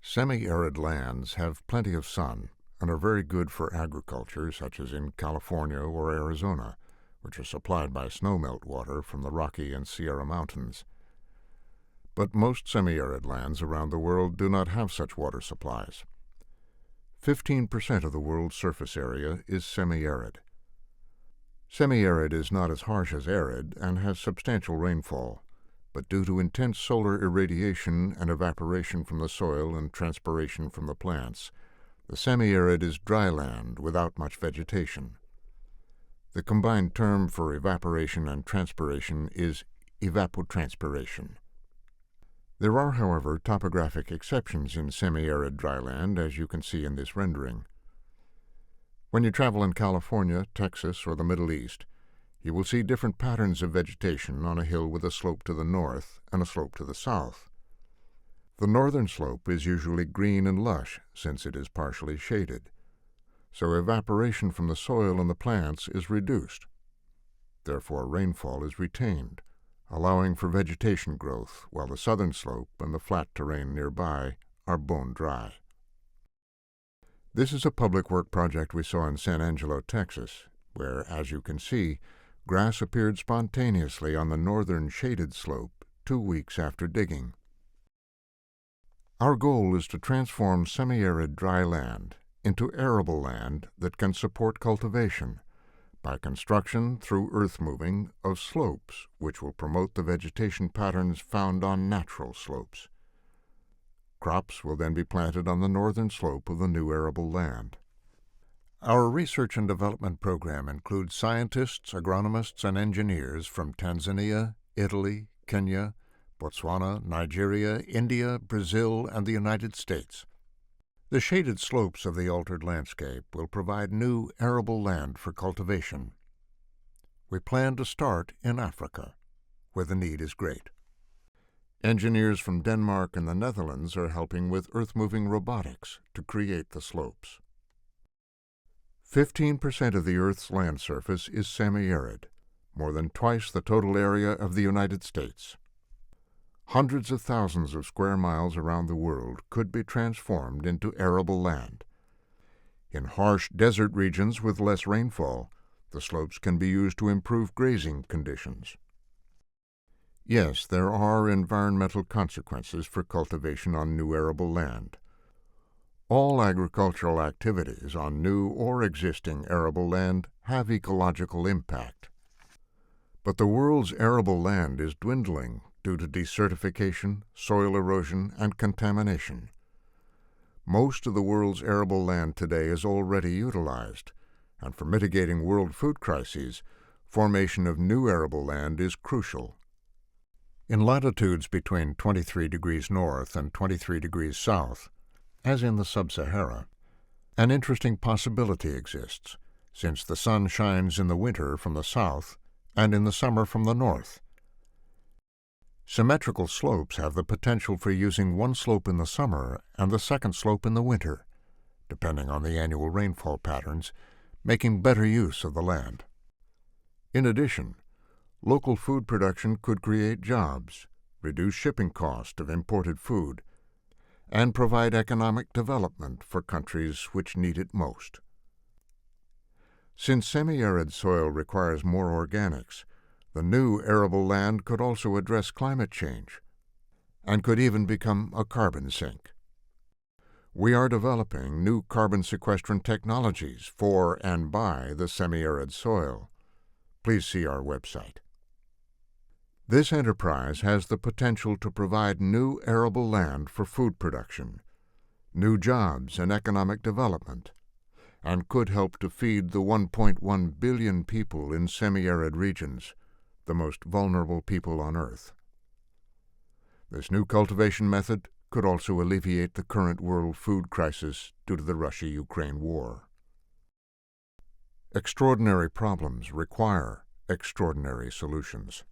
Semi-arid lands have plenty of sun and are very good for agriculture, such as in California or Arizona, which are supplied by snowmelt water from the Rocky and Sierra Mountains. But most semi-arid lands around the world do not have such water supplies. 15% of the world's surface area is semi-arid. Semi-arid is not as harsh as arid and has substantial rainfall, but due to intense solar irradiation and evaporation from the soil and transpiration from the plants, the semi-arid is dry land without much vegetation. The combined term for evaporation and transpiration is evapotranspiration. There are, however, topographic exceptions in semi-arid dryland, as you can see in this rendering. When you travel in California, Texas, or the Middle East, you will see different patterns of vegetation on a hill with a slope to the north and a slope to the south. The northern slope is usually green and lush, since it is partially shaded, so evaporation from the soil and the plants is reduced. Therefore, rainfall is retained, allowing for vegetation growth, while the southern slope and the flat terrain nearby are bone dry. This is a public work project we saw in San Angelo, Texas, where, as you can see, grass appeared spontaneously on the northern shaded slope 2 weeks after digging. Our goal is to transform semi-arid dry land into arable land that can support cultivation by construction through earthmoving of slopes which will promote the vegetation patterns found on natural slopes. Crops will then be planted on the northern slope of the new arable land. Our research and development program includes scientists, agronomists, and engineers from Tanzania, Italy, Kenya, Botswana, Nigeria, India, Brazil, and the United States. The shaded slopes of the altered landscape will provide new arable land for cultivation. We plan to start in Africa, where the need is great. Engineers from Denmark and the Netherlands are helping with earth-moving robotics to create the slopes. 15% of the Earth's land surface is semi-arid, more than twice the total area of the United States. Hundreds of thousands of square miles around the world could be transformed into arable land. In harsh desert regions with less rainfall, the slopes can be used to improve grazing conditions. Yes, there are environmental consequences for cultivation on new arable land. All agricultural activities on new or existing arable land have ecological impact. But the world's arable land is dwindling due to desertification, soil erosion, and contamination. Most of the world's arable land today is already utilized, and for mitigating world food crises, formation of new arable land is crucial. In latitudes between 23 degrees north and 23 degrees south, as in the sub-Sahara, an interesting possibility exists, since the sun shines in the winter from the south and in the summer from the north. Symmetrical slopes have the potential for using one slope in the summer and the second slope in the winter, depending on the annual rainfall patterns, making better use of the land. In addition, local food production could create jobs, reduce shipping cost of imported food, and provide economic development for countries which need it most. Since semi-arid soil requires more organics, the new arable land could also address climate change and could even become a carbon sink. We are developing new carbon sequestrant technologies for and by the semi-arid soil. Please see our website. This enterprise has the potential to provide new arable land for food production, new jobs and economic development, and could help to feed the 1.1 billion people in semi-arid regions, the most vulnerable people on Earth. This new cultivation method could also alleviate the current world food crisis due to the Russia-Ukraine war. Extraordinary problems require extraordinary solutions.